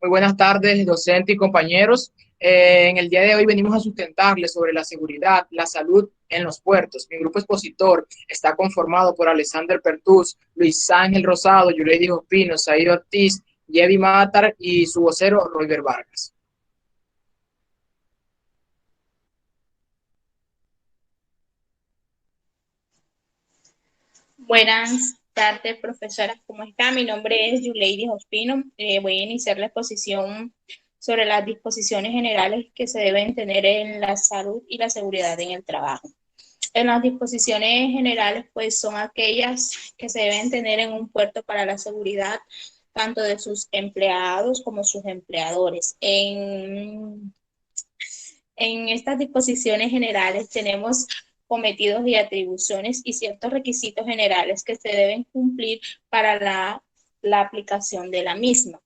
Muy buenas tardes, docente y compañeros. En el día de hoy venimos a sustentarles sobre la seguridad, la salud en los puertos. Mi grupo expositor está conformado por Alexander Pertús, Luis Ángel Rosado, Yulady Ospino, Said Ortiz, Yevi Matar y su vocero, Royber Vargas. Buenas tardes, profesora. ¿Cómo está? Mi nombre es Yulady Ospino. Voy a iniciar la exposición sobre las disposiciones generales que se deben tener en la salud y la seguridad en el trabajo. En las disposiciones generales, pues son aquellas que se deben tener en un puerto para la seguridad tanto de sus empleados como sus empleadores. En estas disposiciones generales tenemos cometidos y atribuciones y ciertos requisitos generales que se deben cumplir para la aplicación de la misma.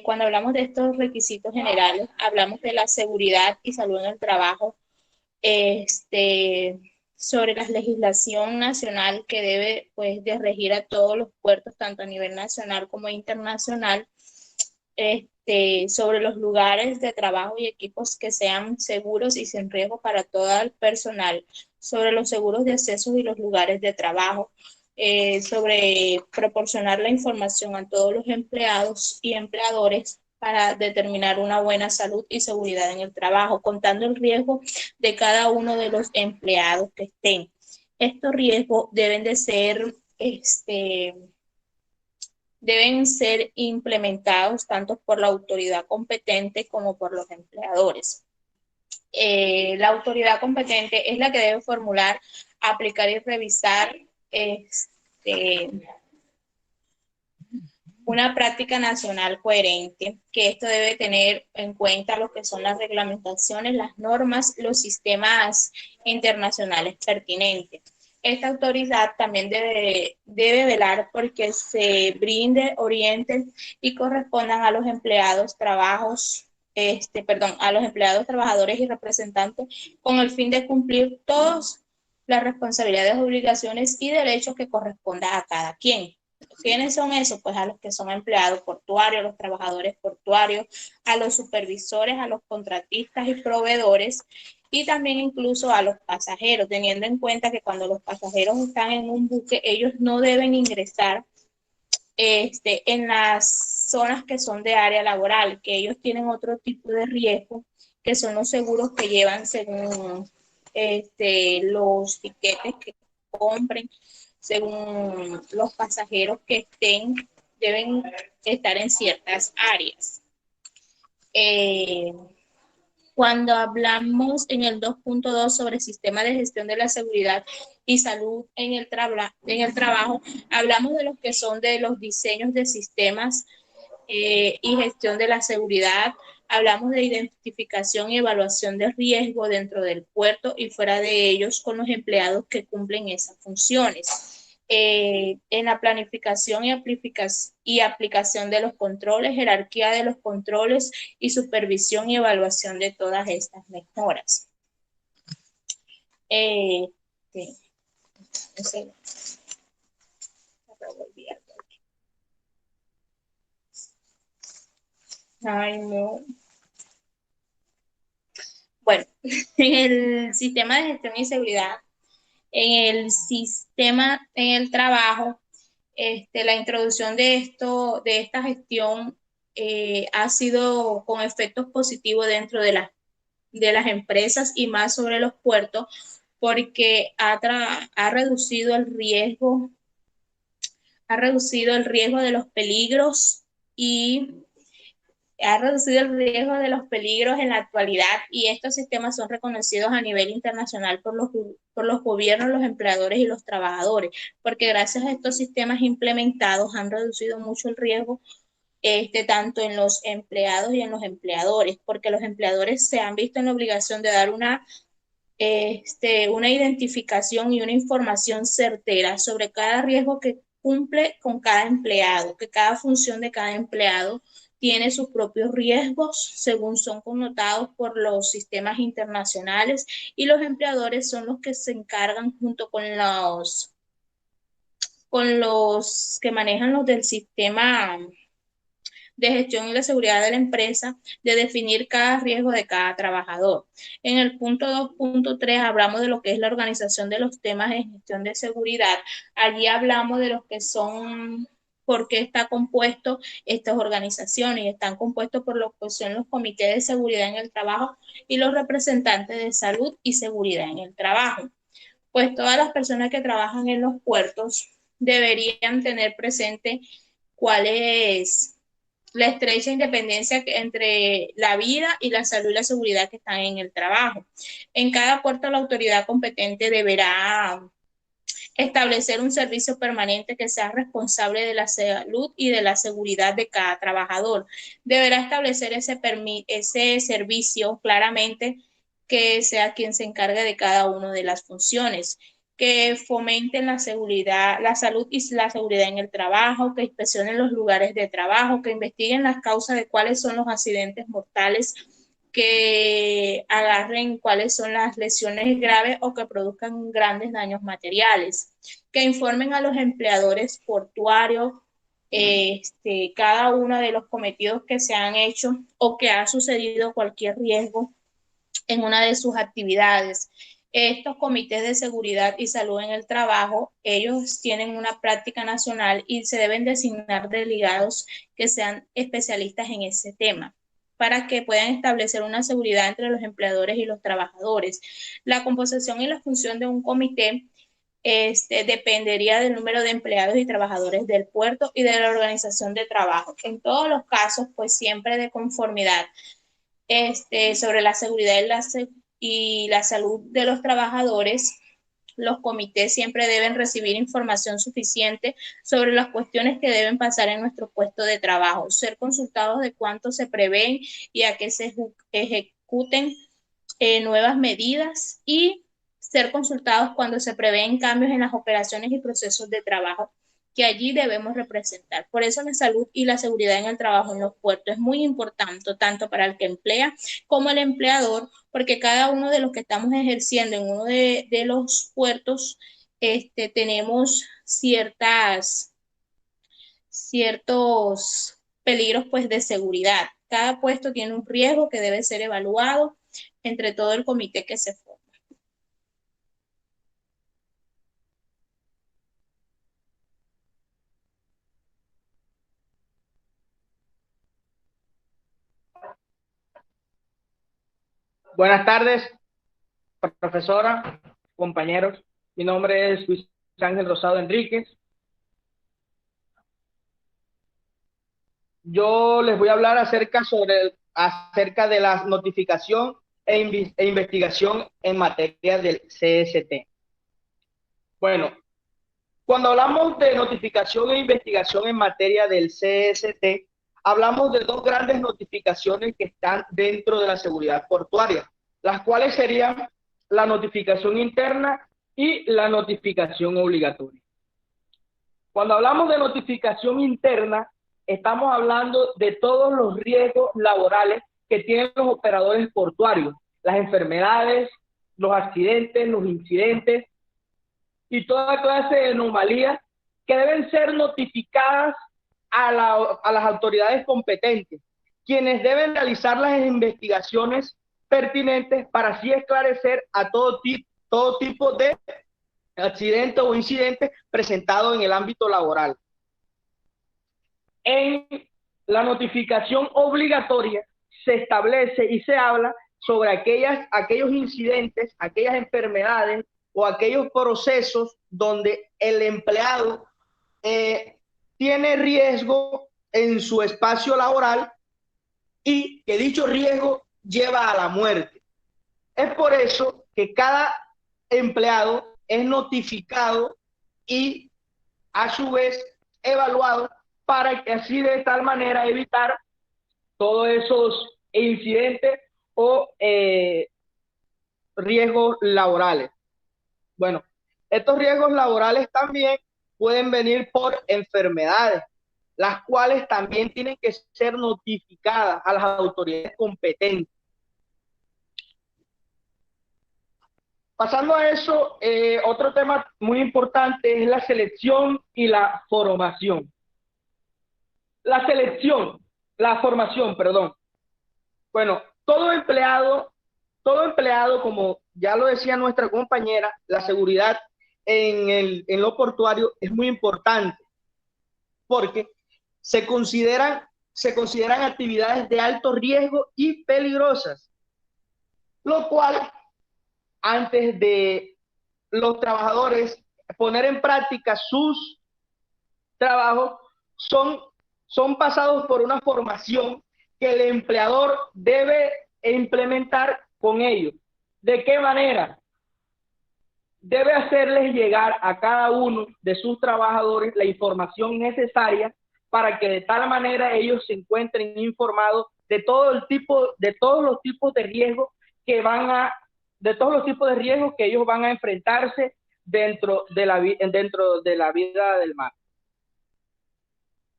Cuando hablamos de estos requisitos generales, hablamos de la seguridad y salud en el trabajo, este, sobre la legislación nacional que debe pues, de regir a todos los puertos, tanto a nivel nacional como internacional, sobre los lugares de trabajo y equipos que sean seguros y sin riesgo para todo el personal, sobre los seguros de acceso y los lugares de trabajo, sobre proporcionar la información a todos los empleados y empleadores para determinar una buena salud y seguridad en el trabajo, contando el riesgo de cada uno de los empleados que estén. Estos riesgos deben ser implementados tanto por la autoridad competente como por los empleadores. La autoridad competente es la que debe formular, aplicar y revisar una práctica nacional coherente, que esto debe tener en cuenta lo que son las reglamentaciones, las normas, los sistemas internacionales pertinentes. Esta autoridad también debe velar porque se brinde, orienten y correspondan a los empleados, a los empleados, trabajadores y representantes con el fin de cumplir todas las responsabilidades, obligaciones y derechos que corresponda a cada quien. ¿Quiénes son esos? Pues a los que son empleados portuarios, a los trabajadores portuarios, a los supervisores, a los contratistas y proveedores, y también incluso a los pasajeros, teniendo en cuenta que cuando los pasajeros están en un buque, ellos no deben ingresar en las zonas que son de área laboral, que ellos tienen otro tipo de riesgo, que son los seguros que llevan según los tiquetes que compren, según los pasajeros que estén, deben estar en ciertas áreas. Eh, Cuando hablamos en el 2.2 sobre sistema de gestión de la seguridad y salud en el trabajo, hablamos de los que son de los diseños de sistemas y gestión de la seguridad. Hablamos de identificación y evaluación de riesgo dentro del puerto y fuera de ellos con los empleados que cumplen esas funciones. En la planificación y aplicación de los controles, jerarquía de los controles y supervisión y evaluación de todas estas mejoras. Sí, no sé, ay, no. Bueno, en el sistema de gestión y seguridad, en el trabajo, la introducción de esta gestión ha sido con efectos positivos dentro de las empresas y más sobre los puertos, porque ha reducido el riesgo de los peligros y ha reducido el riesgo de los peligros en la actualidad, y estos sistemas son reconocidos a nivel internacional por los gobiernos, los empleadores y los trabajadores, porque gracias a estos sistemas implementados han reducido mucho el riesgo tanto en los empleados y en los empleadores, porque los empleadores se han visto en la obligación de dar una identificación y una información certera sobre cada riesgo que cumple con cada empleado, que cada función de cada empleado tiene sus propios riesgos según son connotados por los sistemas internacionales, y los empleadores son los que se encargan junto con los que manejan los del sistema de gestión y la seguridad de la empresa, de definir cada riesgo de cada trabajador. En el punto 2.3 hablamos de lo que es la organización de los temas de gestión de seguridad. Allí hablamos de lo que son, por qué está compuesto estas organizaciones, y están compuestos por lo que son los comités de seguridad en el trabajo y los representantes de salud y seguridad en el trabajo. Pues todas las personas que trabajan en los puertos deberían tener presente cuál es la estrecha independencia entre la vida y la salud y la seguridad que están en el trabajo. En cada puerto la autoridad competente deberá establecer un servicio permanente que sea responsable de la salud y de la seguridad de cada trabajador. Deberá establecer ese servicio claramente, que sea quien se encargue de cada una de las funciones, que fomenten la seguridad, la salud y la seguridad en el trabajo, que inspeccionen los lugares de trabajo, que investiguen las causas de cuáles son los accidentes mortales, que agarren cuáles son las lesiones graves o que produzcan grandes daños materiales, que informen a los empleadores portuarios cada uno de los cometidos que se han hecho o que ha sucedido cualquier riesgo en una de sus actividades. Estos comités de seguridad y salud en el trabajo, ellos tienen una práctica nacional y se deben designar delegados que sean especialistas en ese tema, para que puedan establecer una seguridad entre los empleadores y los trabajadores. La composición y la función de un comité dependería del número de empleados y trabajadores del puerto y de la organización de trabajo. En todos los casos, pues siempre de conformidad sobre la seguridad y la salud de los trabajadores. Los comités siempre deben recibir información suficiente sobre las cuestiones que deben pasar en nuestro puesto de trabajo, ser consultados de cuánto se prevén y a qué se ejecuten nuevas medidas, y ser consultados cuando se prevén cambios en las operaciones y procesos de trabajo que allí debemos representar. Por eso la salud y la seguridad en el trabajo en los puertos es muy importante, tanto para el que emplea como el empleador, porque cada uno de los que estamos ejerciendo en uno de los puertos tenemos ciertos peligros pues de seguridad. Cada puesto tiene un riesgo que debe ser evaluado entre todo el comité que se forma. Buenas tardes, profesora, compañeros. Mi nombre es Luis Ángel Rosado Enríquez. Yo les voy a hablar acerca de la notificación e investigación en materia del CST. Bueno, cuando hablamos de notificación e investigación en materia del CST, hablamos de dos grandes notificaciones que están dentro de la seguridad portuaria, las cuales serían la notificación interna y la notificación obligatoria. Cuando hablamos de notificación interna, estamos hablando de todos los riesgos laborales que tienen los operadores portuarios, las enfermedades, los accidentes, los incidentes y toda clase de anomalías que deben ser notificadas a las autoridades competentes, quienes deben realizar las investigaciones pertinentes para así esclarecer a todo tipo de accidentes o incidentes presentados en el ámbito laboral. En la notificación obligatoria se establece y se habla sobre aquellos incidentes, aquellas enfermedades o aquellos procesos donde el empleado tiene riesgo en su espacio laboral y que dicho riesgo lleva a la muerte. Es por eso que cada empleado es notificado y a su vez evaluado para que así de tal manera evitar todos esos incidentes o riesgos laborales. Bueno, estos riesgos laborales también pueden venir por enfermedades, las cuales también tienen que ser notificadas a las autoridades competentes. Pasando a eso, otro tema muy importante es la selección y la formación. La selección. La formación, perdón. Bueno, todo empleado, como ya lo decía nuestra compañera, la seguridad en lo portuario es muy importante porque se consideran actividades de alto riesgo y peligrosas, lo cual antes de los trabajadores poner en práctica sus trabajos son, son pasados por una formación que el empleador debe implementar con ellos. ¿De qué manera? Debe hacerles llegar a cada uno de sus trabajadores la información necesaria para que de tal manera ellos se encuentren informados de todos los tipos de riesgos que ellos van a enfrentarse dentro de la vida del mar.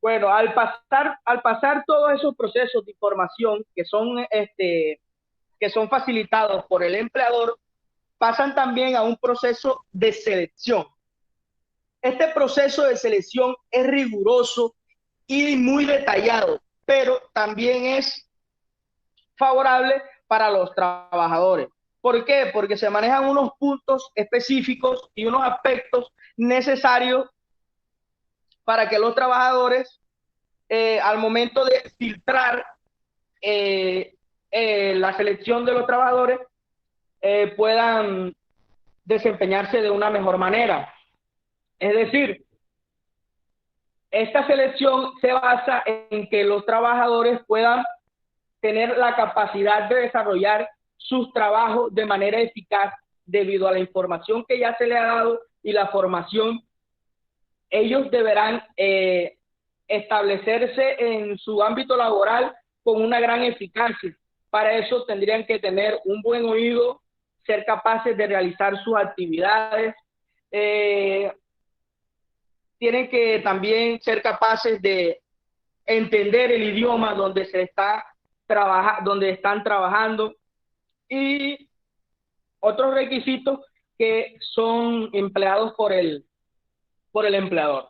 Bueno, al pasar todos esos procesos de información que son facilitados por el empleador, pasan también a un proceso de selección. Este proceso de selección es riguroso y muy detallado, pero también es favorable para los trabajadores. ¿Por qué? Porque se manejan unos puntos específicos y unos aspectos necesarios para que los trabajadores, al momento de filtrar la selección de los trabajadores, puedan desempeñarse de una mejor manera. Es decir, esta selección se basa en que los trabajadores puedan tener la capacidad de desarrollar sus trabajos de manera eficaz debido a la información que ya se le ha dado y la formación. Ellos deberán establecerse en su ámbito laboral con una gran eficacia. Para eso tendrían que tener un buen oído, ser capaces de realizar sus actividades, tienen que también ser capaces de entender el idioma donde están trabajando, y otros requisitos que son empleados por el empleador.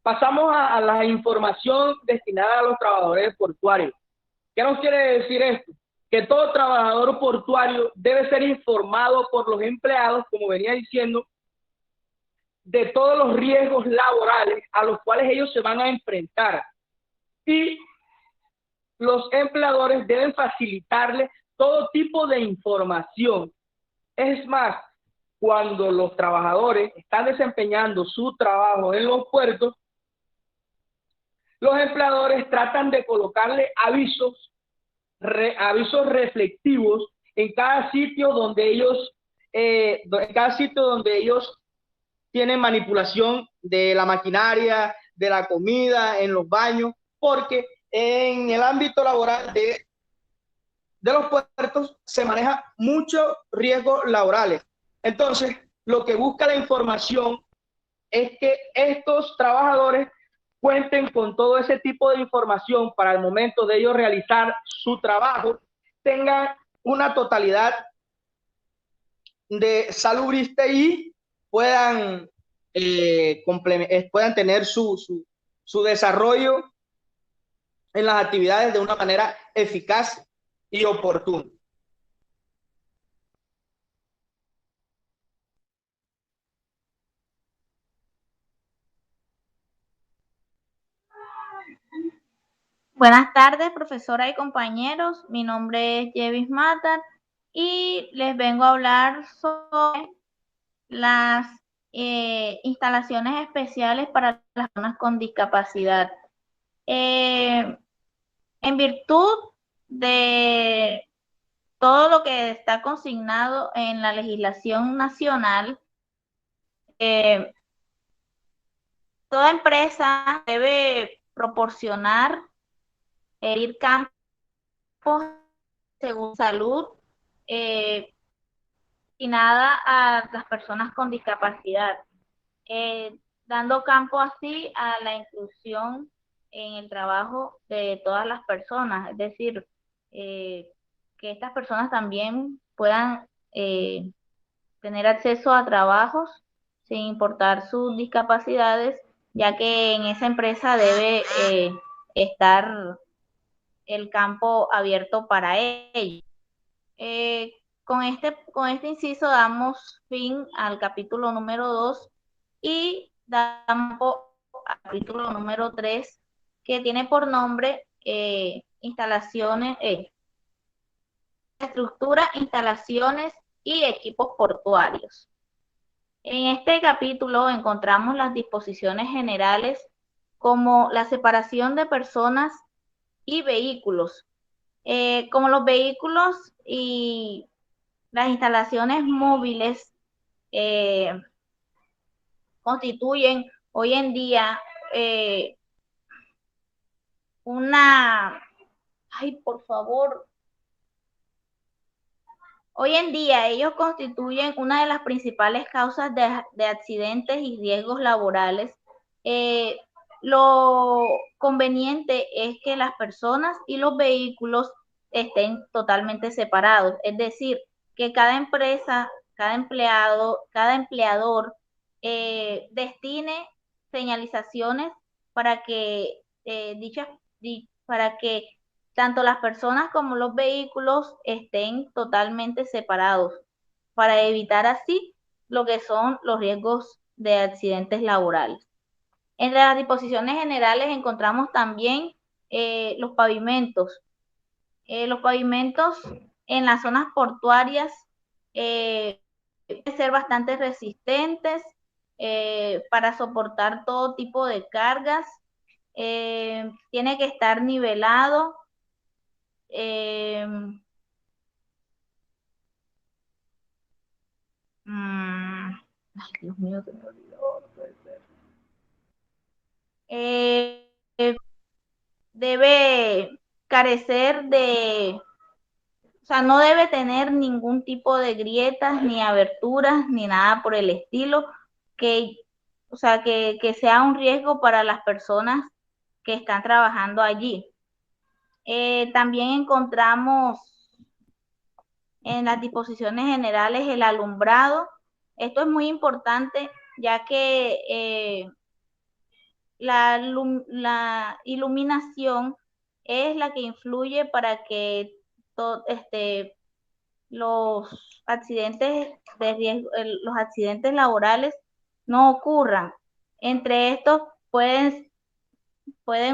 Pasamos a la información destinada a los trabajadores portuarios. ¿Qué nos quiere decir esto? Que todo trabajador portuario debe ser informado por los empleados, como venía diciendo, de todos los riesgos laborales a los cuales ellos se van a enfrentar. Y los empleadores deben facilitarles todo tipo de información. Es más, cuando los trabajadores están desempeñando su trabajo en los puertos, los empleadores tratan de colocarle avisos reflectivos en cada sitio donde ellos tienen manipulación de la maquinaria, de la comida, en los baños, porque en el ámbito laboral de los puertos se maneja muchos riesgos laborales. Entonces, lo que busca la información es que estos trabajadores cuenten con todo ese tipo de información para el momento de ellos realizar su trabajo, tengan una totalidad de salubrista y puedan tener su desarrollo en las actividades de una manera eficaz y oportuna. Buenas tardes, profesora y compañeros. Mi nombre es Yevis Matar y les vengo a hablar sobre las instalaciones especiales para las personas con discapacidad. En virtud de todo lo que está consignado en la legislación nacional, toda empresa debe proporcionar ir campos según salud destinada a las personas con discapacidad, dando campo así a la inclusión en el trabajo de todas las personas, es decir, que estas personas también puedan tener acceso a trabajos sin importar sus discapacidades, ya que en esa empresa debe estar el campo abierto para ello. Con este inciso damos fin al capítulo número 2 y damos al capítulo número 3, que tiene por nombre instalaciones, estructura, instalaciones y equipos portuarios. En este capítulo encontramos las disposiciones generales como la separación de personas y vehículos. Como los vehículos y las instalaciones móviles constituyen hoy en día por favor. Hoy en día ellos constituyen una de las principales causas de accidentes y riesgos laborales. Lo conveniente es que las personas y los vehículos estén totalmente separados, es decir, que cada empresa, cada empleador destine señalizaciones para que para que tanto las personas como los vehículos estén totalmente separados, para evitar así lo que son los riesgos de accidentes laborales. Entre las disposiciones generales encontramos también los pavimentos. Los pavimentos en las zonas portuarias deben ser bastante resistentes para soportar todo tipo de cargas. Tiene que estar nivelado. Ay, Dios mío, se me olvidó, no puede ser. Debe carecer o sea, no debe tener ningún tipo de grietas, ni aberturas, ni nada por el estilo, o sea, que sea un riesgo para las personas que están trabajando allí. También encontramos en las disposiciones generales el alumbrado. Esto es muy importante, ya que la iluminación es la que influye para que los accidentes de riesgo, los accidentes laborales no ocurran. Entre estos pueden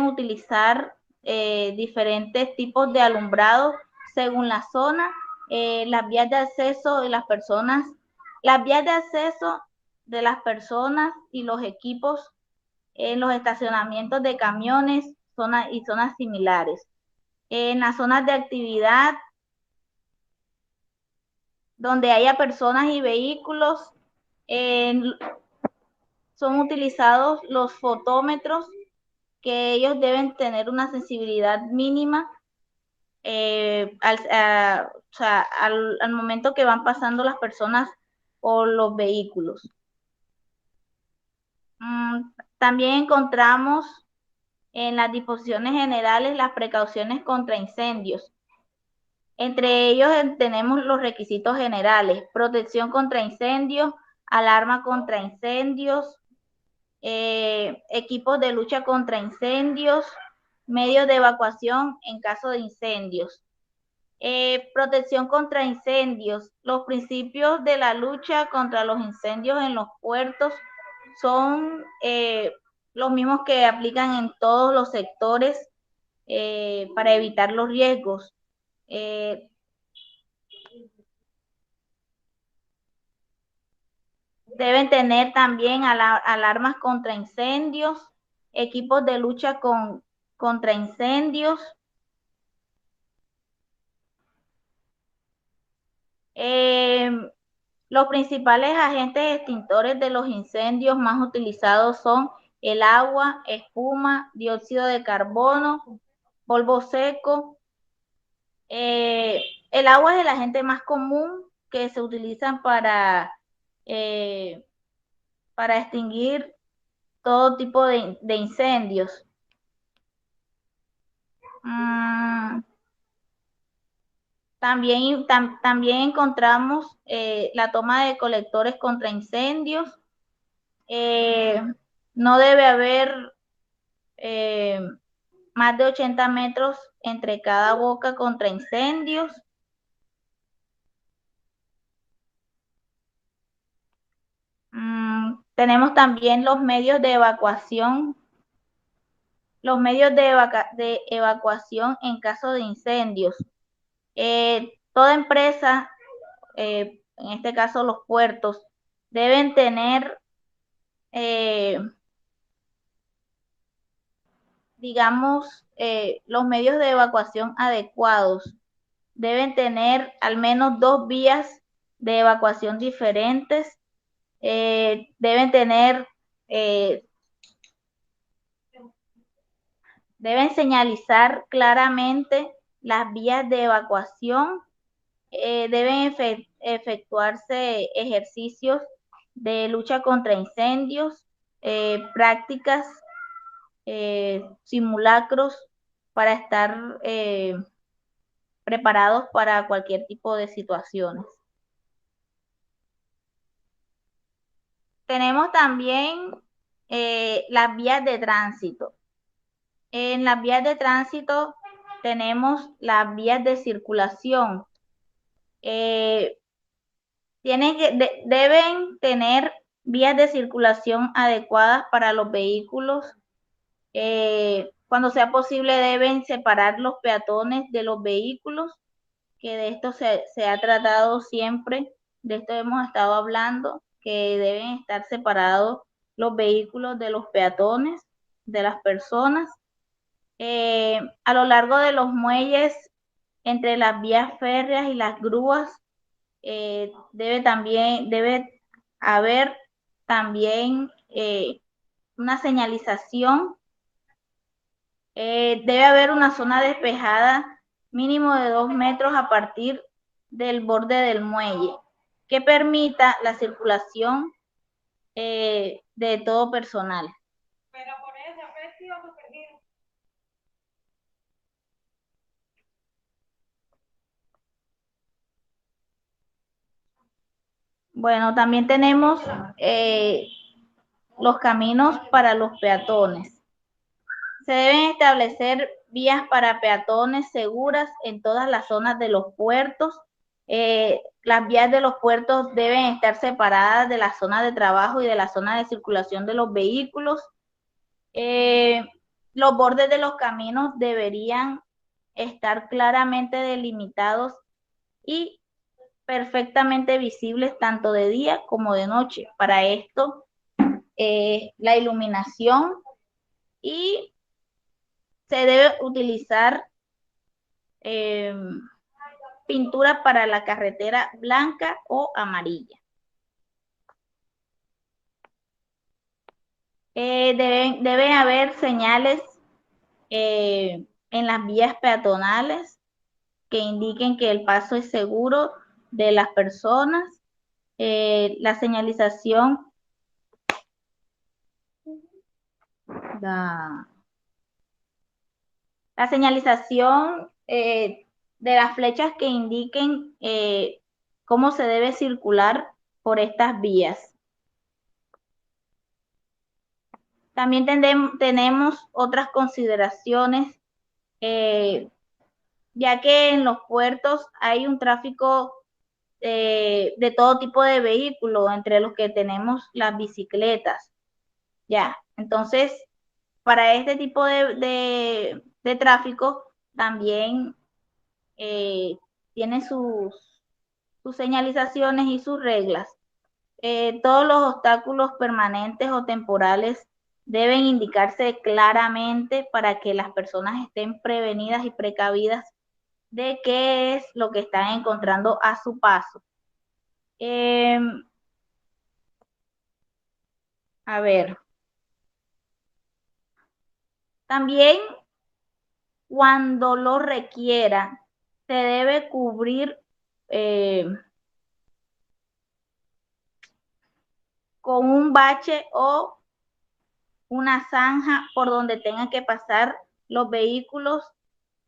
utilizar diferentes tipos de alumbrado según la zona, las vías de acceso de las personas y los equipos en los estacionamientos de camiones y zonas similares. En las zonas de actividad donde haya personas y vehículos, son utilizados los fotómetros, que ellos deben tener una sensibilidad mínima al momento que van pasando las personas o los vehículos. También encontramos en las disposiciones generales las precauciones contra incendios. Entre ellos tenemos los requisitos generales: protección contra incendios, alarma contra incendios, equipos de lucha contra incendios, medios de evacuación en caso de incendios. Protección contra incendios. Los principios de la lucha contra los incendios en los puertos son los mismos que aplican en todos los sectores para evitar los riesgos. Deben tener también alarmas contra incendios, equipos de lucha contra incendios. Los principales agentes extintores de los incendios más utilizados son el agua, espuma, dióxido de carbono, polvo seco. El agua es el agente más común que se utiliza para extinguir todo tipo de incendios. También encontramos la toma de colectores contra incendios. No debe haber más de 80 metros entre cada boca contra incendios. Tenemos también los medios de evacuación. Los medios de evacuación en caso de incendios. Toda empresa, en este caso los puertos, deben tener, digamos, los medios de evacuación adecuados. Deben tener al menos 2 vías de evacuación diferentes. Deben tener, deben señalizar claramente las vías de evacuación. Deben efectuarse ejercicios de lucha contra incendios, prácticas, simulacros para estar preparados para cualquier tipo de situaciones. Tenemos también las vías de tránsito. En las vías de tránsito tenemos las vías de circulación. Deben tener vías de circulación adecuadas para los vehículos. Cuando sea posible deben separar los peatones de los vehículos, que de esto se ha tratado siempre, de esto hemos estado hablando, que deben estar separados los vehículos de los peatones, de las personas. A lo largo de los muelles, entre las vías férreas y las grúas, debe haber también una señalización. Debe haber una zona despejada mínimo de 2 metros a partir del borde del muelle, que permita la circulación de todo personal. Bueno, también tenemos los caminos para los peatones. Se deben establecer vías para peatones seguras en todas las zonas de los puertos. Las vías de los puertos deben estar separadas de la zona de trabajo y de la zona de circulación de los vehículos. Los bordes de los caminos deberían estar claramente delimitados y perfectamente visibles tanto de día como de noche. Para esto, la iluminación, y se debe utilizar pintura para la carretera blanca o amarilla. Deben haber señales en las vías peatonales que indiquen que el paso es seguro de las personas. La señalización de las flechas que indiquen cómo se debe circular por estas vías. También tenemos otras consideraciones, ya que en los puertos hay un tráfico de todo tipo de vehículos, entre los que tenemos las bicicletas. Ya, entonces, para este tipo de tráfico también tiene sus señalizaciones y sus reglas. Todos los obstáculos permanentes o temporales deben indicarse claramente para que las personas estén prevenidas y precavidas de qué es lo que están encontrando a su paso. A ver. También, cuando lo requiera, se debe cubrir con un bache o una zanja por donde tengan que pasar los vehículos,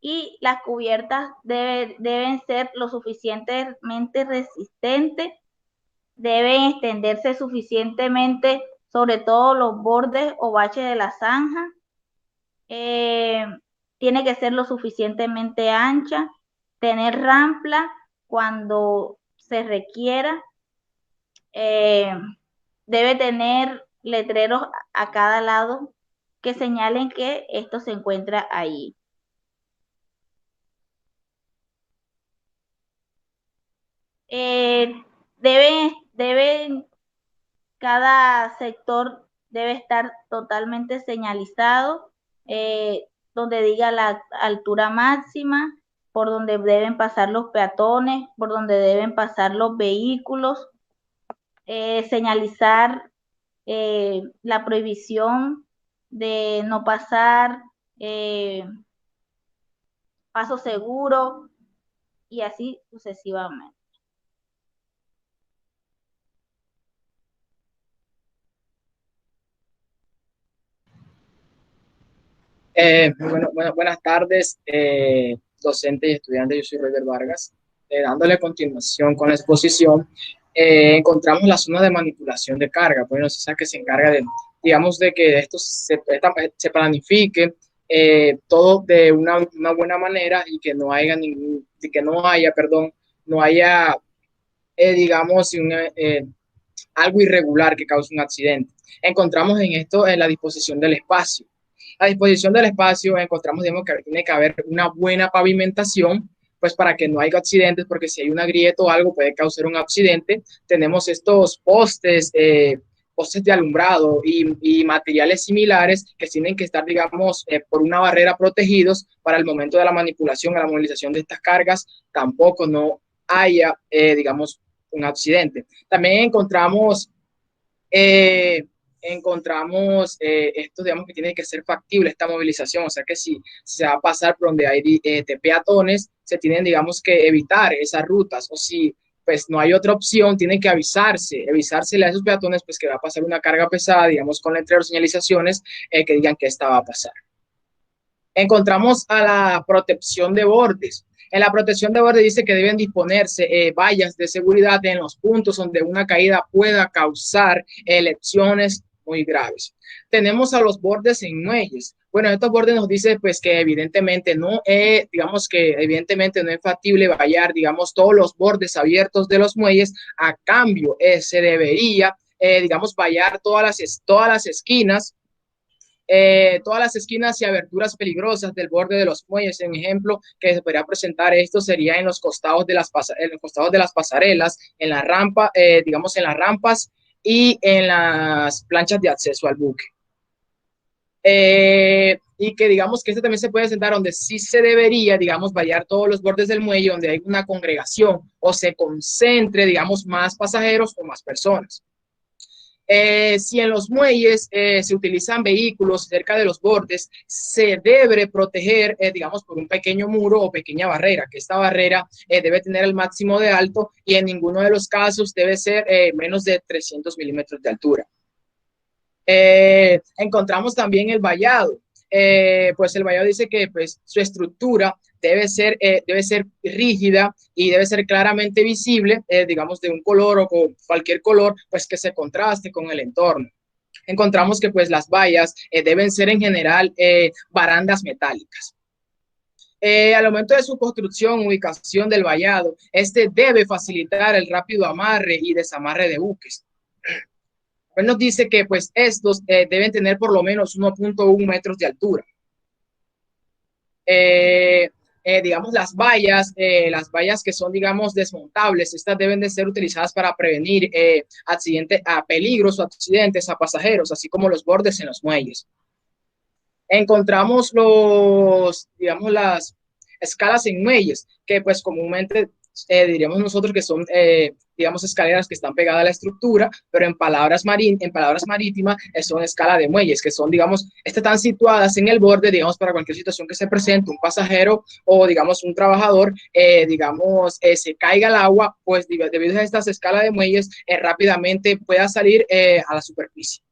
y las cubiertas deben ser lo suficientemente resistentes, deben extenderse suficientemente sobre todo los bordes o baches de la zanja. tiene que ser lo suficientemente ancha, tener rampla cuando se requiera, debe tener letreros a cada lado que señalen que esto se encuentra ahí. Cada sector debe estar totalmente señalizado, donde diga la altura máxima, por donde deben pasar los peatones, por donde deben pasar los vehículos, señalizar la prohibición de no pasar, paso seguro y así sucesivamente. Buenas tardes, docentes y estudiantes. Yo soy Roger Vargas. Dándole continuación con la exposición, encontramos la zona de manipulación de carga. Bueno, esa que se encarga de, digamos, de que esto se planifique todo de una buena manera y que no haya no haya, digamos, algo irregular que cause un accidente. Encontramos en esto en la disposición del espacio. A disposición del espacio encontramos, digamos, que tiene que haber una buena pavimentación, pues para que no haya accidentes, porque si hay una grieta o algo puede causar un accidente. Tenemos estos postes de alumbrado y materiales similares que tienen que estar, digamos, por una barrera protegidos para el momento de la manipulación, a la movilización de estas cargas, tampoco no haya, digamos, un accidente. También encontramos esto, digamos, que tiene que ser factible esta movilización, o sea que si se va a pasar por donde hay peatones, se tienen, digamos, que evitar esas rutas, o si pues no hay otra opción, tienen que avisársele a esos peatones pues que va a pasar una carga pesada, digamos, con letreros, señalizaciones que digan que esta va a pasar. Encontramos a la protección de bordes. En la protección de bordes dice que deben disponerse vallas de seguridad en los puntos donde una caída pueda causar lesiones muy graves. Tenemos a los bordes en muelles. Bueno, estos bordes nos dice pues que evidentemente no es, digamos que evidentemente no es factible vallar, digamos, todos los bordes abiertos de los muelles. A cambio, se debería, digamos, vallar todas las esquinas, todas las esquinas y aberturas peligrosas del borde de los muelles. En ejemplo que se podría presentar esto sería en los costados de las pasarelas, en la rampa, digamos en las rampas y en las planchas de acceso al buque. Y que digamos que esto también se puede sentar donde sí se debería, digamos, vallar todos los bordes del muelle donde hay una congregación o se concentre, digamos, más pasajeros o más personas. Si en los muelles se utilizan vehículos cerca de los bordes, se debe proteger, digamos, por un pequeño muro o pequeña barrera, que esta barrera debe tener el máximo de alto y en ninguno de los casos debe ser menos de 300 milímetros de altura. Encontramos también el vallado. Pues el vallado dice que pues, su estructura debe ser rígida y debe ser claramente visible, digamos, de un color o con cualquier color, pues que se contraste con el entorno. Encontramos que pues las vallas deben ser en general barandas metálicas. Al momento de su construcción, ubicación del vallado, este debe facilitar el rápido amarre y desamarre de buques. Pues nos dice que pues estos deben tener por lo menos 1.1 metros de altura. Digamos las vallas que son, digamos, desmontables, estas deben de ser utilizadas para prevenir accidentes, peligros o accidentes a pasajeros, así como los bordes en los muelles. Encontramos digamos, las escalas en muelles, que pues comúnmente diríamos nosotros que son, digamos, escaleras que están pegadas a la estructura, pero en palabras marítimas son escala de muelles, que son, digamos, están situadas en el borde, digamos, para cualquier situación que se presente, un pasajero o, digamos, un trabajador, digamos, se caiga al agua, pues debido a estas escalas de muelles, rápidamente pueda salir a la superficie.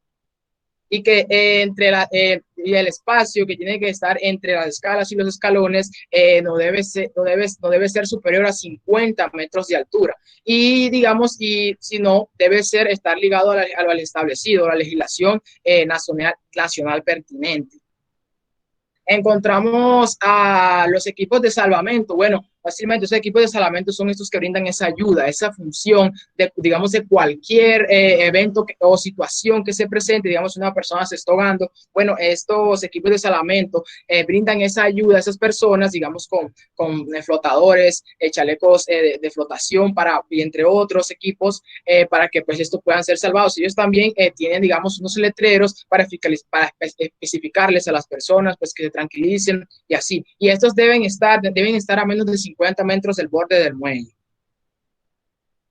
Y que y el espacio que tiene que estar entre las escalas y los escalones no debe ser superior a 50 metros de altura. Y digamos, y si no, debe estar ligado a lo establecido, a la legislación nacional pertinente. Encontramos a los equipos de salvamento. Bueno, fácilmente esos equipos de salvamento son estos que brindan esa ayuda, esa función de, digamos, de cualquier evento o situación que se presente, digamos, una persona se está ahogando. Bueno, estos equipos de salvamento brindan esa ayuda a esas personas, digamos, con flotadores, chalecos de flotación y entre otros equipos para que pues estos puedan ser salvados. Ellos también tienen, digamos, unos letreros para especificarles a las personas pues que se tranquilicen y así. Y estos deben estar a menos de 50 metros del borde del muelle.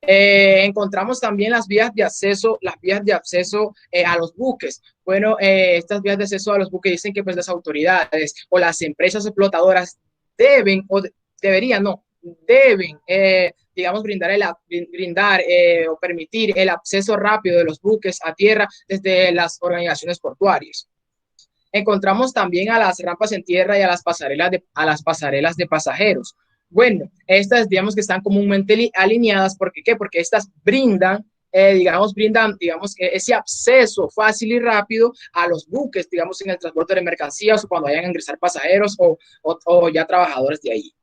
Encontramos también las vías de acceso a los buques. Bueno, estas vías de acceso a los buques dicen que pues las autoridades o las empresas explotadoras deben o deberían, no, deben, digamos, brindar o permitir el acceso rápido de los buques a tierra desde las organizaciones portuarias. Encontramos también a las rampas en tierra y a las pasarelas de pasajeros. Bueno, estas digamos que están comúnmente alineadas, ¿por qué? Porque estas brindan ese acceso fácil y rápido a los buques, digamos, en el transporte de mercancías o cuando vayan a ingresar pasajeros o ya trabajadores de ahí.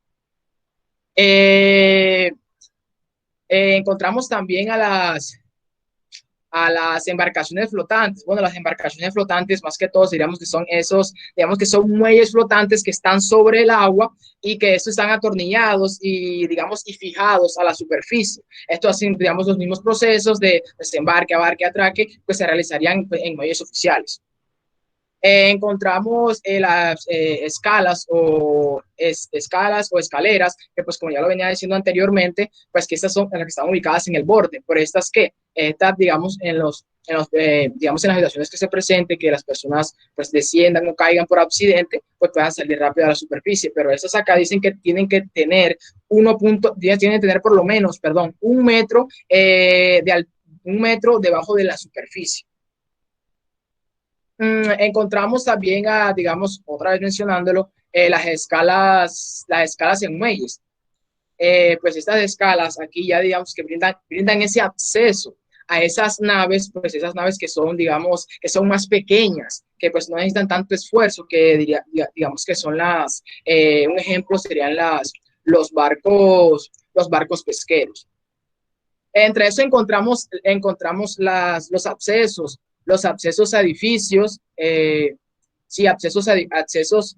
Encontramos también a las embarcaciones flotantes. Bueno, las embarcaciones flotantes, más que todo, diríamos que son esos, digamos que son muelles flotantes que están sobre el agua y que estos están atornillados y, digamos, y fijados a la superficie. Esto hacen, digamos, los mismos procesos de desembarque, abarque, atraque, pues se realizarían en muelles oficiales. Encontramos las escalas o escaleras, que pues como ya lo venía diciendo anteriormente, pues que estas son las que están ubicadas en el borde, por estas que, digamos, digamos, en las situaciones que se presente, que las personas pues desciendan o caigan por accidente, pues puedan salir rápido a la superficie, pero estas acá dicen que tienen que tener por lo menos, perdón, 1 metro, 1 metro debajo de la superficie. Encontramos también, digamos, otra vez mencionándolo, las escalas en muelles. Pues estas escalas aquí ya digamos que brindan ese acceso a esas naves, pues esas naves que son, digamos, que son más pequeñas, que pues no necesitan tanto esfuerzo, que digamos que son un ejemplo serían los barcos pesqueros. Entre eso encontramos los accesos a edificios, sí, accesos a edificios,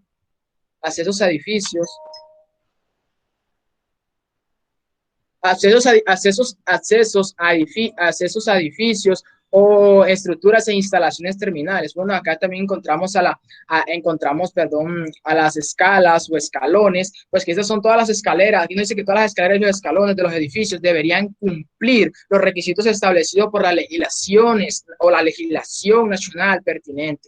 accesos a edificios o estructuras e instalaciones terminales. Bueno, acá también encontramos a las escalas o escalones, pues que esas son todas las escaleras. Aquí nos dice que todas las escaleras y los escalones de los edificios deberían cumplir los requisitos establecidos por las legislaciones o la legislación nacional pertinente.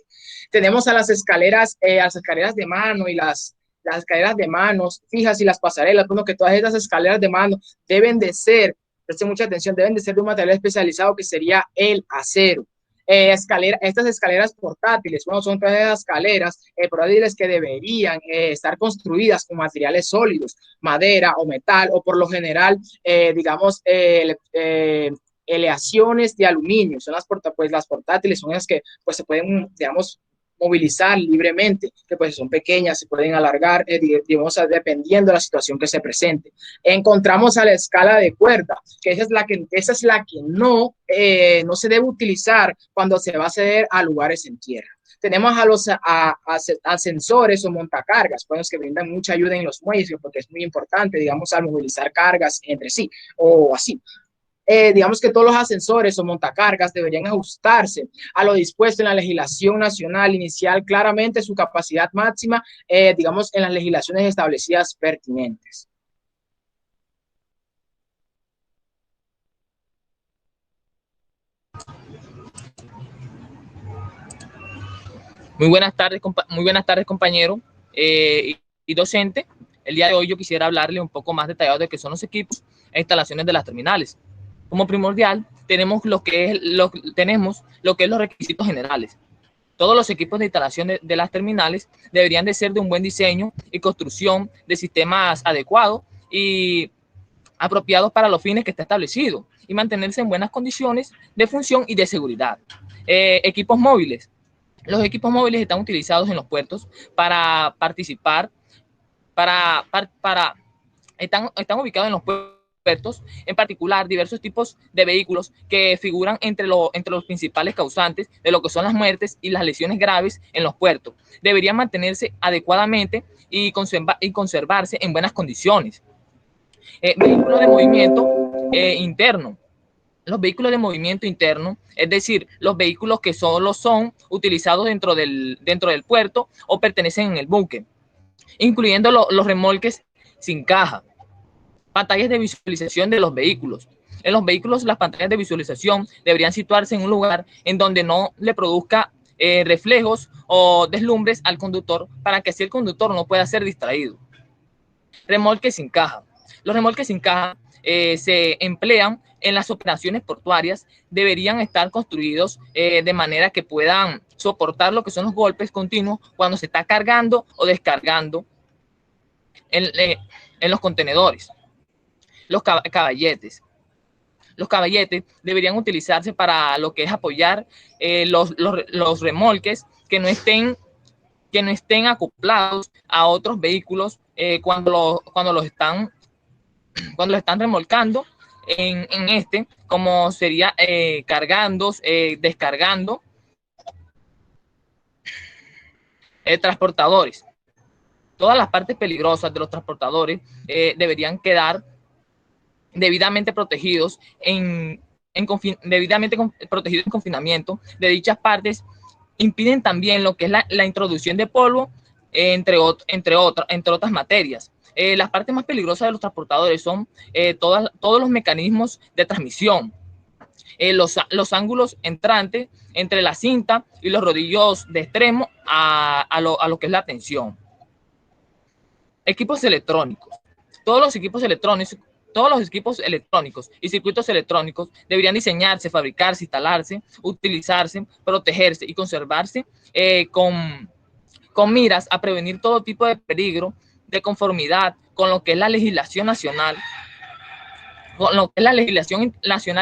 Tenemos a las escaleras de mano y las escaleras de manos fijas y las pasarelas. Bueno, que todas estas escaleras de mano deben de ser, presten mucha atención, deben de ser de un material especializado que sería el acero. Estas escaleras portátiles, bueno, son todas las escaleras portátiles que deberían estar construidas con materiales sólidos, madera o metal, o por lo general, digamos, aleaciones de aluminio. Son las portátiles, son las que pues se pueden, digamos, movilizar libremente, que pues son pequeñas, se pueden alargar, digamos, dependiendo de la situación que se presente. Encontramos a la escala de cuerda, que esa es la que no se debe utilizar cuando se va a acceder a lugares en tierra. Tenemos a los ascensores o montacargas, pues, que brindan mucha ayuda en los muelles, porque es muy importante, digamos, al movilizar cargas entre sí, o así. Digamos que todos los ascensores o montacargas deberían ajustarse a lo dispuesto en la legislación nacional inicial, claramente su capacidad máxima, digamos, en las legislaciones establecidas pertinentes. Muy buenas tardes, compañero y docente. El día de hoy yo quisiera hablarle un poco más detallado de qué son los equipos e instalaciones de las terminales. Como primordial, tenemos lo que es los requisitos generales. Todos los equipos de instalación de las terminales deberían de ser de un buen diseño y construcción de sistemas adecuados y apropiados para los fines que está establecido y mantenerse en buenas condiciones de función y de seguridad. Equipos móviles. Los equipos móviles están utilizados en los puertos para participar, están ubicados en los puertos, en particular diversos tipos de vehículos que figuran entre los principales causantes de lo que son las muertes y las lesiones graves en los puertos. Deberían mantenerse adecuadamente y conservarse en buenas condiciones. Vehículos de movimiento interno. Los vehículos de movimiento interno, es decir, los vehículos que solo son utilizados dentro del puerto o pertenecen en el buque, incluyendo los remolques sin caja. Pantallas de visualización de los vehículos. En los vehículos, las pantallas de visualización deberían situarse en un lugar en donde no le produzca reflejos o deslumbres al conductor, para que así el conductor no pueda ser distraído. Remolques sin caja. Los remolques sin caja se emplean en las operaciones portuarias. Deberían estar construidos de manera que puedan soportar lo que son los golpes continuos cuando se está cargando o descargando en los contenedores. Los caballetes. Los caballetes deberían utilizarse para lo que es apoyar los remolques que no estén acoplados a otros vehículos cuando los están remolcando como sería cargando, descargando. Transportadores. Todas las partes peligrosas de los transportadores deberían quedar debidamente protegidos en confinamiento de dichas partes. Impiden también lo que es la introducción de polvo, entre otras materias. Las partes más peligrosas de los transportadores son todos los mecanismos de transmisión, los ángulos entrantes entre la cinta y los rodillos de extremo a lo que es la tensión. Equipos electrónicos. Todos los equipos electrónicos y circuitos electrónicos deberían diseñarse, fabricarse, instalarse, utilizarse, protegerse y conservarse con miras a prevenir todo tipo de peligro, de conformidad con lo que es la legislación nacional,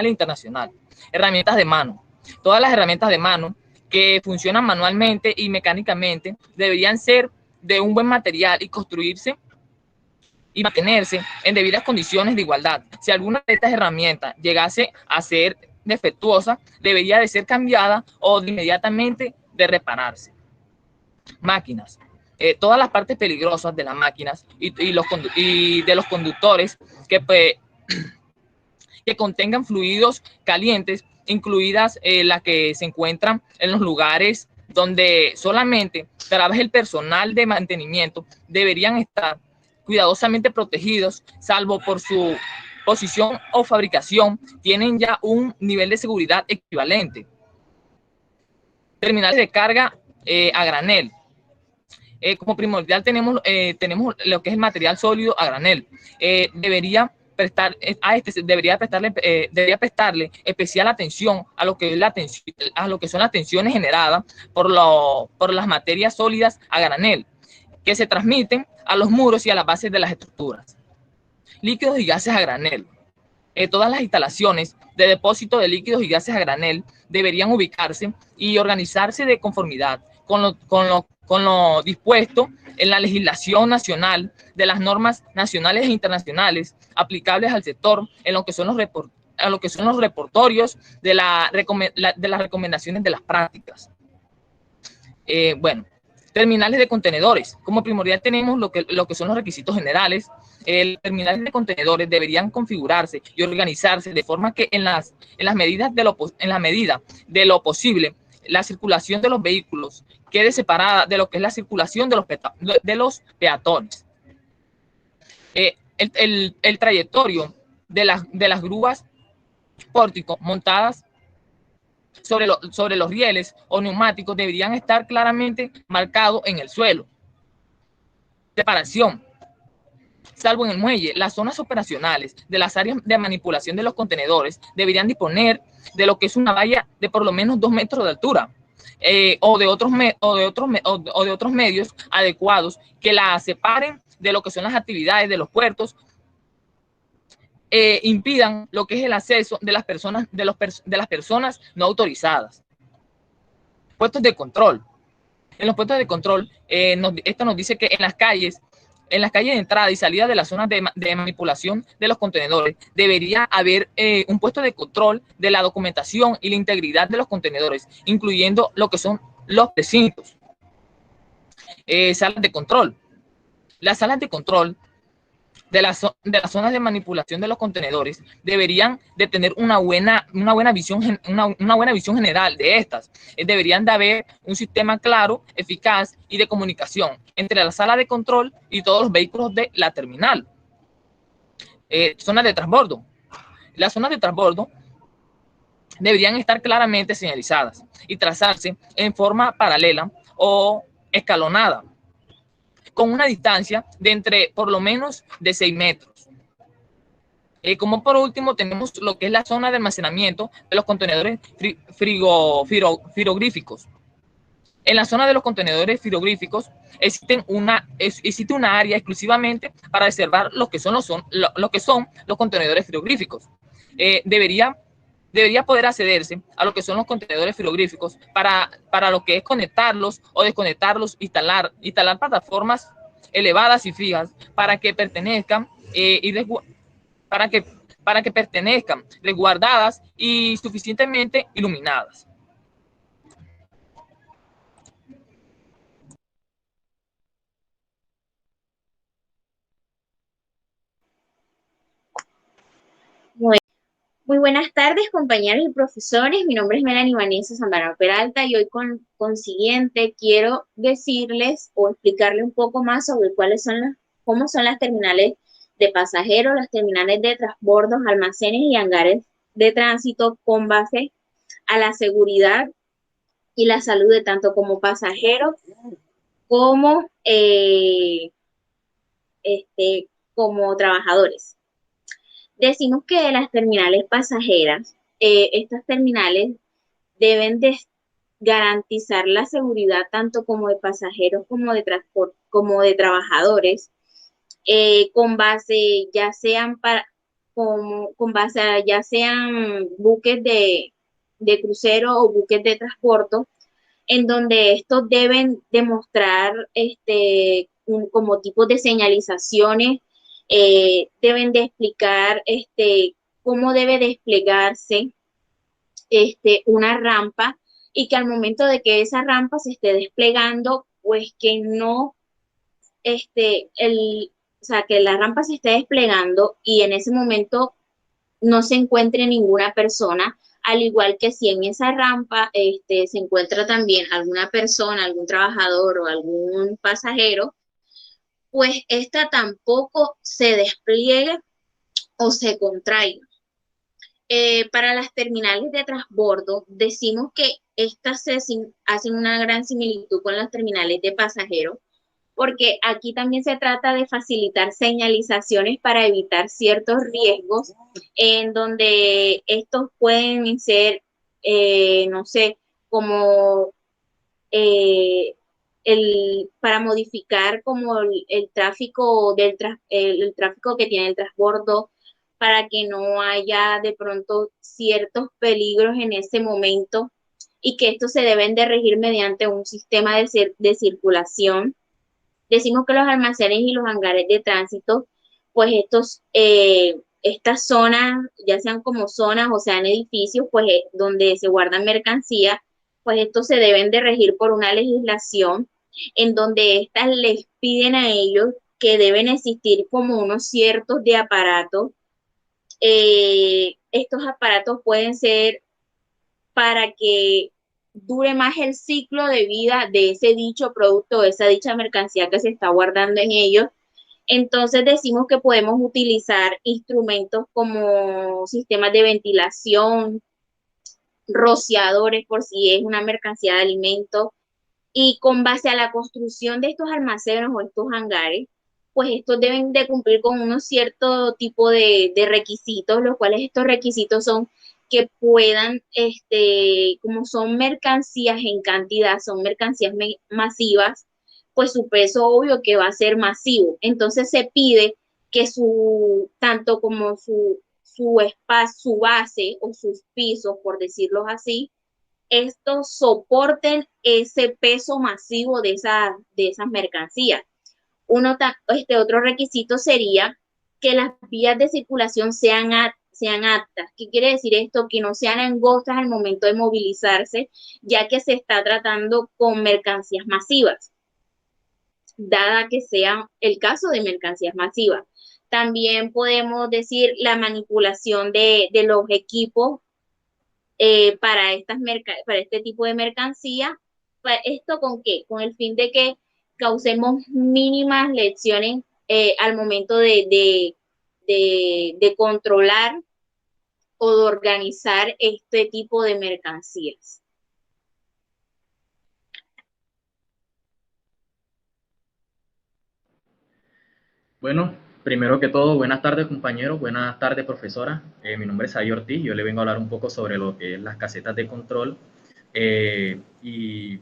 e internacional. Herramientas de mano. Todas las herramientas de mano que funcionan manualmente y mecánicamente deberían ser de un buen material y construirse y mantenerse en debidas condiciones de igualdad. Si alguna de estas herramientas llegase a ser defectuosa, debería de ser cambiada o inmediatamente de repararse. Máquinas. Todas las partes peligrosas de las máquinas y de los conductores que contengan fluidos calientes, incluidas las que se encuentran en los lugares donde solamente trabaja el personal de mantenimiento, deberían estar cuidadosamente protegidos, salvo por su posición o fabricación, tienen ya un nivel de seguridad equivalente. Terminales de carga a granel. Como primordial tenemos lo que es el material sólido a granel. Debería prestarle especial atención a lo que son las tensiones generadas por las materias sólidas a granel, que se transmiten a los muros y a las bases de las estructuras. Líquidos y gases a granel. Todas las instalaciones de depósito de líquidos y gases a granel deberían ubicarse y organizarse de conformidad con lo dispuesto en la legislación nacional, de las normas nacionales e internacionales aplicables al sector, en lo que son los reportorios de las recomendaciones de las prácticas. Bueno, terminales de contenedores. Como primordial tenemos lo que son los requisitos generales. Terminales de contenedores deberían configurarse y organizarse de forma que en la medida de lo posible, la circulación de los vehículos quede separada de lo que es la circulación de los peatones. El trayectorio de las grúas pórtico montadas sobre los rieles o neumáticos deberían estar claramente marcados en el suelo. Separación. Salvo en el muelle, las zonas operacionales de las áreas de manipulación de los contenedores deberían disponer de lo que es una valla de por lo menos 2 metros de altura, o de otros medios adecuados que la separen de lo que son las actividades de los puertos, impidan lo que es el acceso de las personas no autorizadas. Puestos de control. En los puestos de control, esto nos dice que en las calles de entrada y salida de las zonas de manipulación de los contenedores, debería haber un puesto de control de la documentación y la integridad de los contenedores, incluyendo lo que son los recintos. Salas de control. Las salas de control de las zonas de manipulación de los contenedores deberían de tener una buena visión general de estas. Deberían de haber un sistema claro, eficaz y de comunicación entre la sala de control y todos los vehículos de la terminal. Zonas de transbordo. Las zonas de transbordo deberían estar claramente señalizadas y trazarse en forma paralela o escalonada, con una distancia de entre por lo menos de 6 metros. Como por último tenemos lo que es la zona de almacenamiento de los contenedores frigoríficos. En la zona de los contenedores frigoríficos existe una área exclusivamente para reservar lo que son los contenedores frigoríficos. Debería poder accederse a lo que son los contenedores frigoríficos para lo que es conectarlos o desconectarlos, instalar plataformas elevadas y fijas para que pertenezcan resguardadas y suficientemente iluminadas. Muy buenas tardes, compañeros y profesores. Mi nombre es Melanie Vanessa Zambrano Peralta y hoy consiguiente quiero decirles o explicarles un poco más sobre cómo son las terminales de pasajeros, las terminales de transbordos, almacenes y hangares de tránsito con base a la seguridad y la salud de tanto como pasajeros como, como trabajadores. Decimos que las terminales pasajeras, estas terminales deben de garantizar la seguridad tanto como de pasajeros como de transporte, como de trabajadores, con base ya sean ya sean buques de crucero o buques de transporte, en donde estos deben demostrar como tipos de señalizaciones, deben de explicar cómo debe desplegarse una rampa y que al momento de que esa rampa se esté desplegando, pues que no, o sea, que la rampa se esté desplegando y en ese momento no se encuentre ninguna persona, al igual que si en esa rampa se encuentra también alguna persona, algún trabajador o algún pasajero, pues esta tampoco se despliegue o se contraiga. Para las terminales de transbordo, decimos que estas hacen una gran similitud con las terminales de pasajeros, porque aquí también se trata de facilitar señalizaciones para evitar ciertos riesgos en donde estos pueden ser, no sé, como para modificar como el tráfico el tráfico que tiene el transbordo, para que no haya de pronto ciertos peligros en ese momento y que estos se deben de regir mediante un sistema de circulación. Decimos que los almacenes y los hangares de tránsito, pues estas zonas, ya sean como zonas o sean edificios, pues donde se guardan mercancía, pues estos se deben de regir por una legislación en donde estas les piden a ellos que deben existir como unos ciertos de aparatos. Estos aparatos pueden ser para que dure más el ciclo de vida de ese dicho producto, de esa dicha mercancía que se está guardando en ellos. Entonces decimos que podemos utilizar instrumentos como sistemas de ventilación, rociadores por si es una mercancía de alimentos, y con base a la construcción de estos almacenes o estos hangares, pues estos deben de cumplir con unos cierto tipo de requisitos, los cuales estos requisitos son que puedan, como son mercancías en cantidad, son mercancías masivas, pues su peso obvio que va a ser masivo. Entonces se pide que tanto como su espacio, su base o sus pisos, por decirlo así, estos soporten ese peso masivo de esas mercancías. Otro requisito sería que las vías de circulación sean aptas. ¿Qué quiere decir esto? Que no sean angostas al momento de movilizarse, ya que se está tratando con mercancías masivas, dada que sea el caso de mercancías masivas. También podemos decir la manipulación de los equipos para este tipo de mercancía. ¿Esto con qué? Con el fin de que causemos mínimas lesiones al momento de controlar o de organizar este tipo de mercancías. Bueno, primero que todo, buenas tardes compañeros, buenas tardes profesora. Mi nombre es Ayo Ortiz, yo le vengo a hablar un poco sobre lo que es las casetas de control y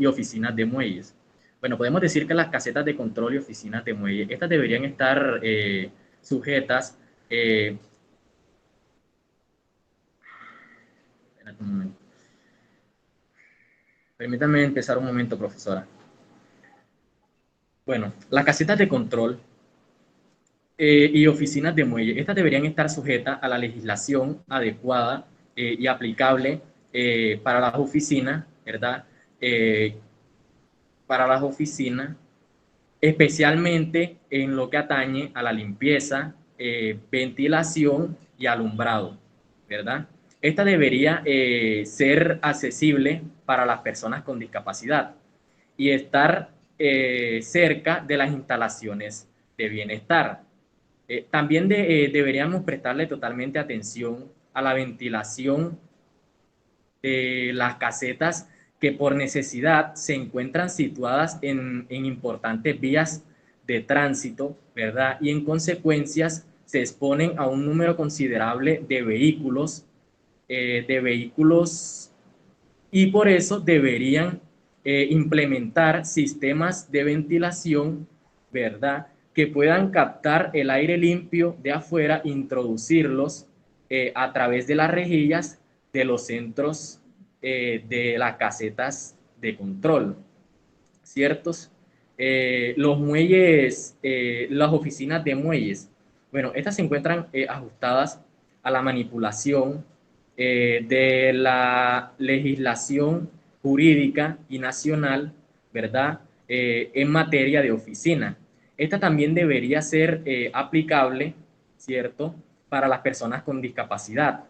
oficinas de muelles. Bueno, podemos decir que las casetas de control y oficinas de muelles, estas deberían estar sujetas. Espérate un momento. Permítame empezar un momento, profesora. Bueno, las casetas de control y oficinas de muelle, estas deberían estar sujetas a la legislación adecuada y aplicable para las oficinas, ¿verdad? Para las oficinas, especialmente en lo que atañe a la limpieza, ventilación y alumbrado, ¿verdad? Esta debería ser accesible para las personas con discapacidad y estar cerca de las instalaciones de bienestar. También deberíamos prestarle totalmente atención a la ventilación de las casetas que por necesidad se encuentran situadas en importantes vías de tránsito, ¿verdad? Y en consecuencias se exponen a un número considerable de vehículos y por eso deberían implementar sistemas de ventilación, ¿verdad? Que puedan captar el aire limpio de afuera, introducirlos a través de las rejillas de los centros de las casetas de control, ¿ciertos? Los muelles, las oficinas de muelles, bueno, estas se encuentran ajustadas a la manipulación de la legislación jurídica y nacional, ¿verdad? En materia de oficina. Esta también debería ser aplicable, ¿cierto?, para las personas con discapacidad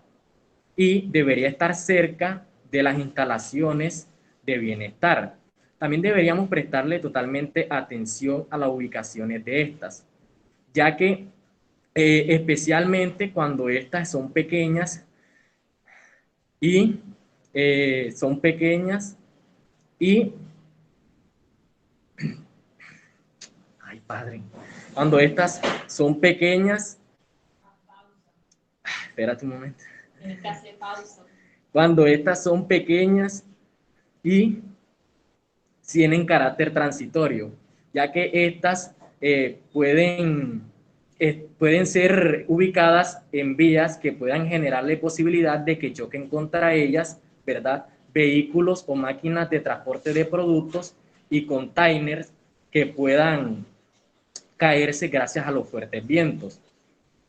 y debería estar cerca de las instalaciones de bienestar. También deberíamos prestarle totalmente atención a las ubicaciones de estas, ya que especialmente cuando estas son pequeñas y ay padre, cuando estas son pequeñas, espérate un momento, cuando estas son pequeñas y tienen carácter transitorio, ya que estas pueden ser ubicadas en vías que puedan generarle posibilidad de que choquen contra ellas, ¿verdad?, vehículos o máquinas de transporte de productos y containers que puedan caerse gracias a los fuertes vientos,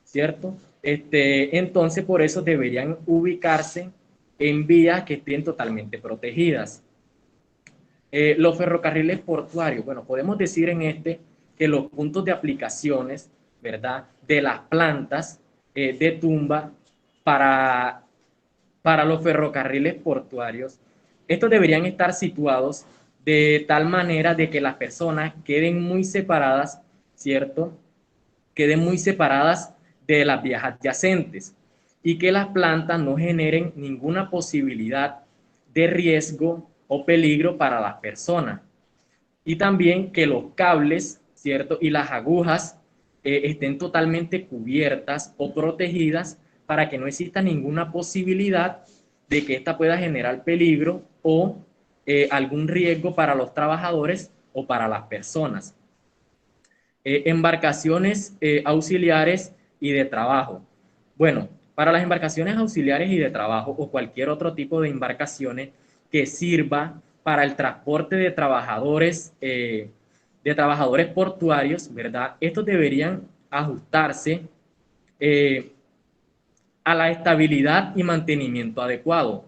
¿cierto? Entonces, por eso deberían ubicarse en vías que estén totalmente protegidas. Los ferrocarriles portuarios, bueno, podemos decir que los puntos de aplicaciones, ¿verdad?, de las plantas de tumba para los ferrocarriles portuarios, estos deberían estar situados de tal manera de que las personas queden muy separadas, ¿cierto?, queden muy separadas de las vías adyacentes y que las plantas no generen ninguna posibilidad de riesgo o peligro para las personas. Y también que los cables, ¿cierto?, y las agujas estén totalmente cubiertas o protegidas para que no exista ninguna posibilidad de que esta pueda generar peligro o algún riesgo para los trabajadores o para las personas. Embarcaciones auxiliares y de trabajo. Bueno, Para las embarcaciones auxiliares y de trabajo o cualquier otro tipo de embarcaciones que sirva para el transporte de trabajadores portuarios, ¿verdad? Estos deberían ajustarse a la estabilidad y mantenimiento adecuado,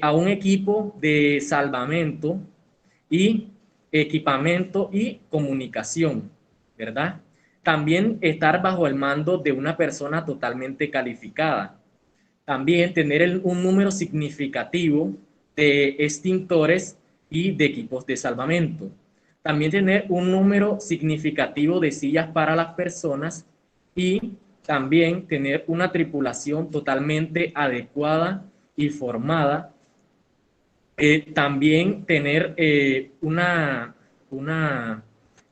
a un equipo de salvamento y equipamiento y comunicación, ¿verdad? También estar bajo el mando de una persona totalmente calificada. También tener un número significativo de extintores y de equipos de salvamento. También tener un número significativo de sillas para las personas y también tener una tripulación totalmente adecuada y formada. También tener una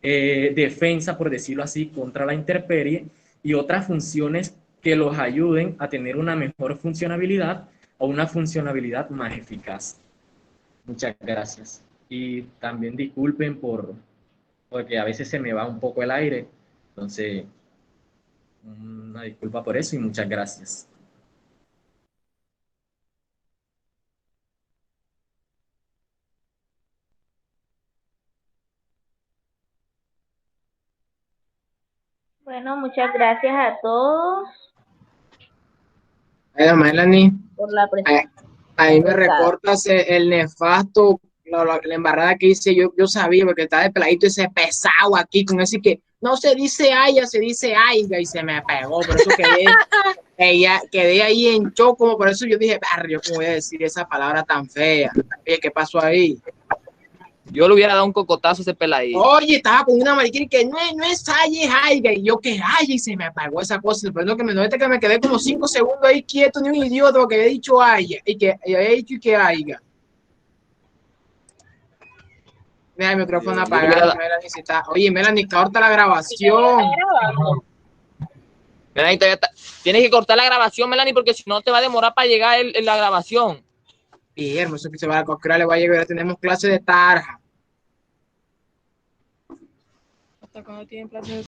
defensa, por decirlo así, contra la intemperie y otras funciones que los ayuden a tener una mejor funcionabilidad o una funcionabilidad más eficaz. Muchas gracias. Y también disculpen porque a veces se me va un poco el aire. Entonces, una disculpa por eso y muchas gracias. Bueno, muchas gracias a todos Melanie, por la presentación. ahí me recortas el nefasto, la embarrada que hice yo sabía, porque estaba de peladito ese pesado aquí con ese que no se dice haya, se dice aiga, y se me pegó, por eso quedé ahí en shock, como por eso yo dije, barrio, ¿cómo voy a decir esa palabra tan fea? Oye, ¿qué pasó ahí? Yo le hubiera dado un cocotazo a ese peladito. Oye, estaba con una mariquita que no es haya, es aiga, y yo que haya, y se me apagó esa cosa, pero que me quedé como 5 segundos ahí quieto, ni un idiota, porque había dicho haya, y había dicho que haya. Deja el micrófono apagado, Melanie, si está. Oye, Melanie, corta la grabación. Melanie, tienes que cortar la grabación, Melanie, porque si no te va a demorar para llegar la grabación. Guillermo, eso que se va a cortar, le va a llegar, ya tenemos clase de tarja. ¿Hasta cuándo tienen clase de